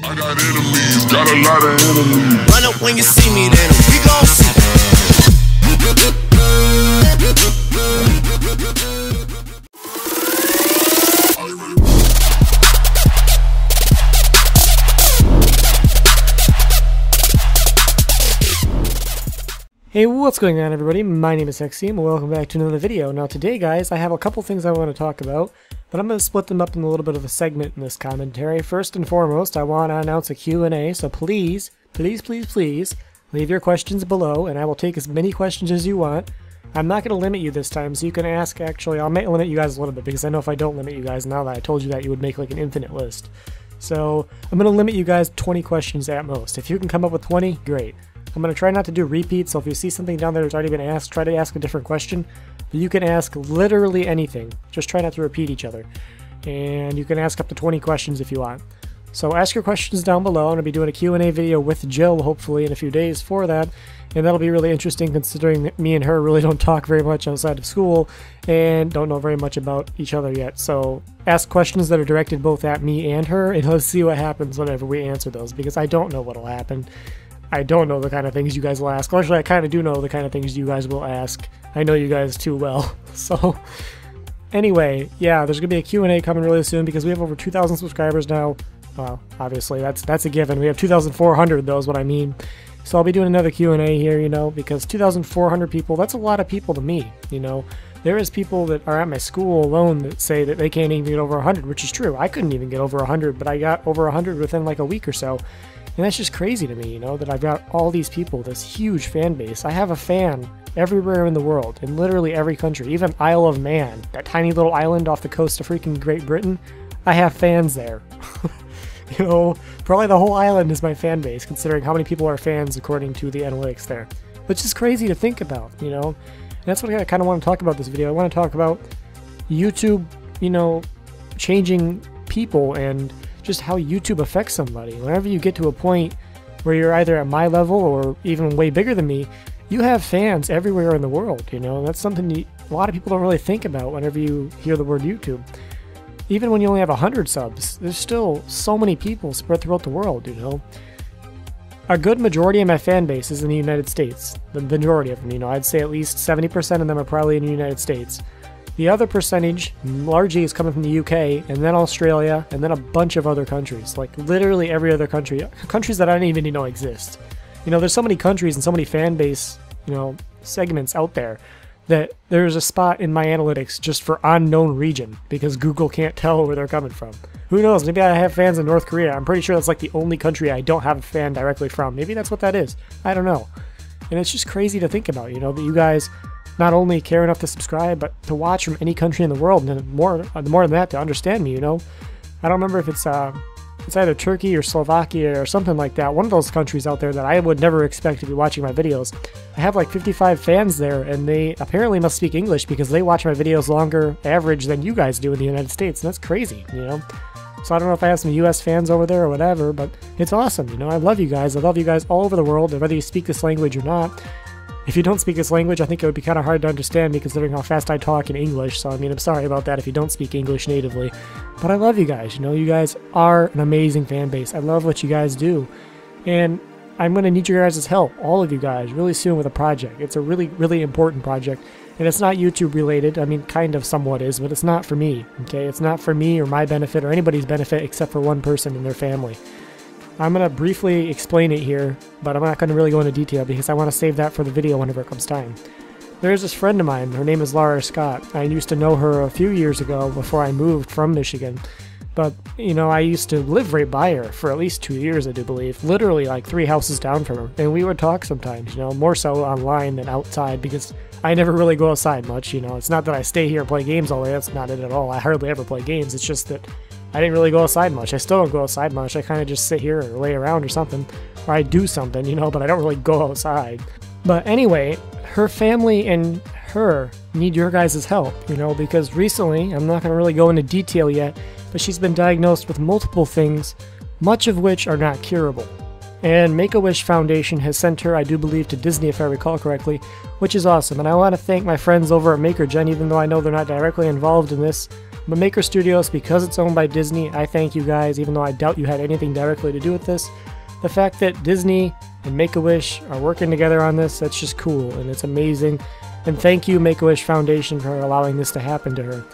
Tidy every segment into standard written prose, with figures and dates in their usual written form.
I got enemies, got a lot of enemies. Run up when you see me, then we gon' see. Hey, what's going on everybody? My name is Hexxium and welcome back to another video. Now today guys, I have a couple things I want to talk about, but I'm going to split them up in a little bit of a segment in this commentary. First and foremost, I want to announce a Q&A, so please leave your questions below and I will take as many questions as you want. I'm not going to limit you this time, so you can ask, actually I'll limit you guys a little bit, because I know if I don't limit you guys now that I told you that, you would make like an infinite list. So I'm going to limit you guys 20 questions at most. If you can come up with 20, great. I'm going to try not to do repeats, so if you see something down there that's already been asked, try to ask a different question. But you can ask literally anything. Just try not to repeat each other. And you can ask up to 20 questions if you want. So ask your questions down below. I'm going to be doing a Q&A video with Jill, hopefully, in a few days for that. And that'll be really interesting, considering that me and her really don't talk very much outside of school and don't know very much about each other yet. So ask questions that are directed both at me and her, and let's see what happens whenever we answer those, because I don't know what'll happen. I don't know the kind of things you guys will ask. Actually, I kind of do know the kind of things you guys will ask. I know you guys too well. So, anyway, yeah, there's going to be a Q&A coming really soon because we have over 2,000 subscribers now. Well, obviously, that's a given. We have 2,400, though, is what I mean. So I'll be doing another Q&A here, you know, because 2,400 people, that's a lot of people to me, you know. There is people that are at my school alone that say that they can't even get over 100, which is true. I couldn't even get over 100, but I got over 100 within like a week or so. And that's just crazy to me, you know, that I've got all these people, this huge fan base. I have a fan everywhere in the world, in literally every country, even Isle of Man, that tiny little island off the coast of freaking Great Britain. I have fans there. You know, probably the whole island is my fan base, considering how many people are fans according to the analytics there. Which is crazy to think about, you know. And that's what I kind of want to talk about this video. I want to talk about YouTube, you know, changing people and just how YouTube affects somebody. Whenever you get to a point where you're either at my level or even way bigger than me, you have fans everywhere in the world, you know. That's something a lot of people don't really think about whenever you hear the word YouTube. Even when you only have 100 subs, there's still so many people spread throughout the world, you know. A good majority of my fan base is in the United States. The majority of them, you know, I'd say at least 70% of them are probably in the United States. The other percentage largely is coming from the UK, and then Australia, and then a bunch of other countries. Like literally every other country. Countries that I don't even know exist. You know, there's so many countries and so many fan base, you know, segments out there that there's a spot in my analytics just for unknown region, because Google can't tell where they're coming from. Who knows? Maybe I have fans in North Korea. I'm pretty sure that's like the only country I don't have a fan directly from. Maybe that's what that is. I don't know. And it's just crazy to think about, you know, that you guys not only care enough to subscribe, but to watch from any country in the world, and more than that, to understand me, you know. I don't remember if it's either Turkey or Slovakia or something like that, one of those countries out there that I would never expect to be watching my videos. I have like 55 fans there, and they apparently must speak English because they watch my videos longer average than you guys do in the United States, and that's crazy, you know. So I don't know if I have some US fans over there or whatever, but it's awesome, you know. I love you guys. I love you guys all over the world, whether you speak this language or not. If you don't speak this language, I think it would be kind of hard to understand me, considering how fast I talk in English, so I mean, I'm sorry about that if you don't speak English natively. But I love you guys, you know, you guys are an amazing fan base. I love what you guys do. And I'm going to need your guys' help, all of you guys, really soon with a project. It's a really, really important project. And it's not YouTube related. I mean, kind of somewhat is, but it's not for me, okay? It's not for me or my benefit or anybody's benefit except for one person and their family. I'm going to briefly explain it here, but I'm not going to really go into detail because I want to save that for the video whenever it comes time. There's this friend of mine, her name is Laura Scott. I used to know her a few years ago before I moved from Michigan. But, you know, I used to live right by her for at least 2 years, I do believe. Literally like 3 houses down from her. And we would talk sometimes, you know, more so online than outside because I never really go outside much, you know. It's not that I stay here and play games all day. That's not it at all. I hardly ever play games. It's just that I didn't really go outside much. I still don't go outside much. I kind of just sit here or lay around or something. Or I do something, you know, but I don't really go outside. But anyway, her family and her need your guys' help, you know, because recently, I'm not going to really go into detail yet, but she's been diagnosed with multiple things, much of which are not curable. And Make-A-Wish Foundation has sent her, I do believe, to Disney if I recall correctly, which is awesome. And I want to thank my friends over at MakerGen, even though I know they're not directly involved in this. But Maker Studios, because it's owned by Disney, I thank you guys, even though I doubt you had anything directly to do with this. The fact that Disney and Make-A-Wish are working together on this, that's just cool, and it's amazing. And thank you, Make-A-Wish Foundation, for allowing this to happen to her.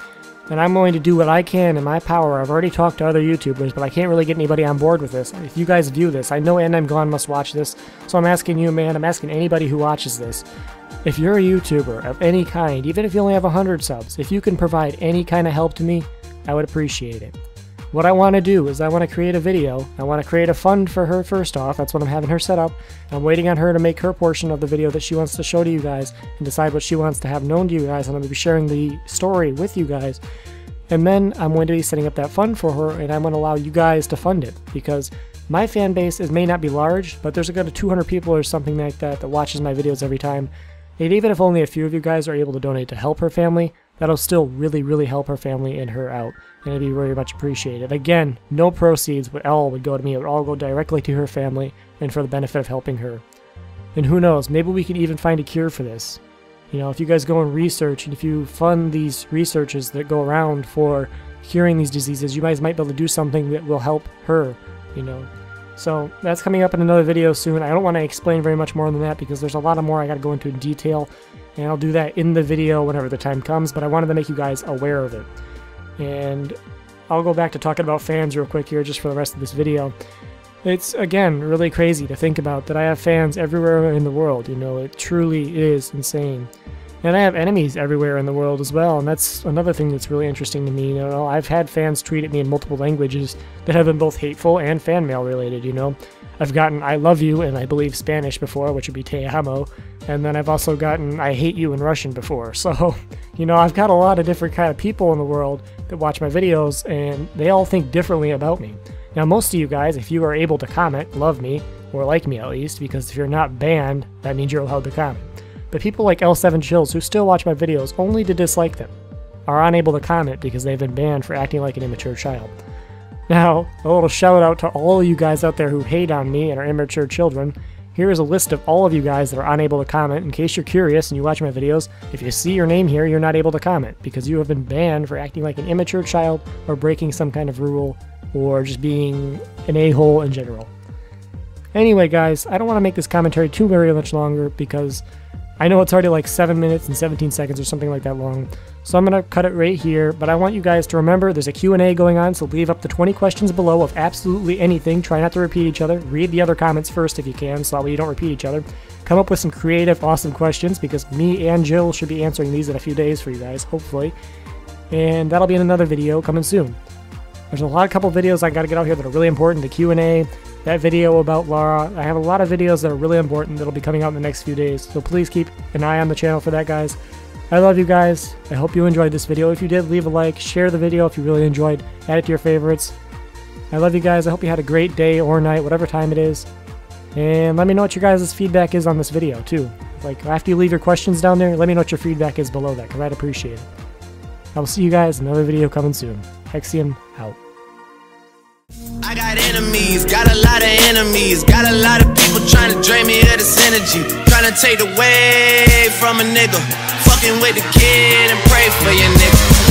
And I'm going to do what I can in my power. I've already talked to other YouTubers, but I can't really get anybody on board with this. If you guys view this, I know And I'm Gone must watch this, so I'm asking you, man, I'm asking anybody who watches this. If you're a YouTuber of any kind, even if you only have 100 subs, if you can provide any kind of help to me, I would appreciate it. What I want to do is I want to create a video. I want to create a fund for her first off. That's what I'm having her set up. I'm waiting on her to make her portion of the video that she wants to show to you guys and decide what she wants to have known to you guys. I'm going to be sharing the story with you guys. And then I'm going to be setting up that fund for her, and I'm going to allow you guys to fund it, because my fan base may not be large, but there's a good 200 people or something like that that watches my videos every time. And even if only a few of you guys are able to donate to help her family, that'll still really help her family and her out, and it'd be very much appreciated. Again, no proceeds would go to me. It would all go directly to her family and for the benefit of helping her. And who knows, maybe we can even find a cure for this. You know, if you guys go and research, and if you fund these researches that go around for curing these diseases, you guys might be able to do something that will help her, you know. So that's coming up in another video soon. I don't want to explain very much more than that because there's a lot more I got to go into in detail, and I'll do that in the video whenever the time comes, but I wanted to make you guys aware of it. And I'll go back to talking about fans real quick here just for the rest of this video. It's, again, really crazy to think about that I have fans everywhere in the world, you know, it truly is insane. And I have enemies everywhere in the world as well, and that's another thing that's really interesting to me. You know, I've had fans tweet at me in multiple languages that have been both hateful and fan mail related, you know. I've gotten I love you in, I believe, Spanish before, which would be te amo, and then I've also gotten I hate you in Russian before. So, you know, I've got a lot of different kind of people in the world that watch my videos, and they all think differently about me. Now, most of you guys, if you are able to comment, love me, or like me at least, because if you're not banned, that means you're allowed to comment. But people like L7 Chills, who still watch my videos only to dislike them, are unable to comment because they've been banned for acting like an immature child. Now, a little shout out to all of you guys out there who hate on me and are immature children. Here is a list of all of you guys that are unable to comment. In case you're curious and you watch my videos, if you see your name here, you're not able to comment because you have been banned for acting like an immature child or breaking some kind of rule or just being an a-hole in general. Anyway, guys, I don't want to make this commentary too very much longer because I know it's already like 7 minutes and 17 seconds or something like that long, so I'm going to cut it right here, but I want you guys to remember there's a Q&A going on, so leave up to 20 questions below of absolutely anything. Try not to repeat each other. Read the other comments first if you can, so that way you don't repeat each other. Come up with some creative, awesome questions, because me and Jill should be answering these in a few days for you guys, hopefully. And that'll be in another video coming soon. There's a couple videos I got to get out here that are really important. The Q&A, that video about Laura. I have a lot of videos that are really important that'll be coming out in the next few days, so please keep an eye on the channel for that, guys. I love you guys. I hope you enjoyed this video. If you did, leave a like, share the video if you really enjoyed, add it to your favorites. I love you guys. I hope you had a great day or night, whatever time it is. And let me know what your guys' feedback is on this video, too. Like, after you leave your questions down there, let me know what your feedback is below that, because I'd appreciate it. I will see you guys in another video coming soon. Hexxium out. I got enemies, got a lot of enemies, got a lot of people trying to drain me of this energy, trying to take away from a nigga, fucking with the kid and pray for your nigga.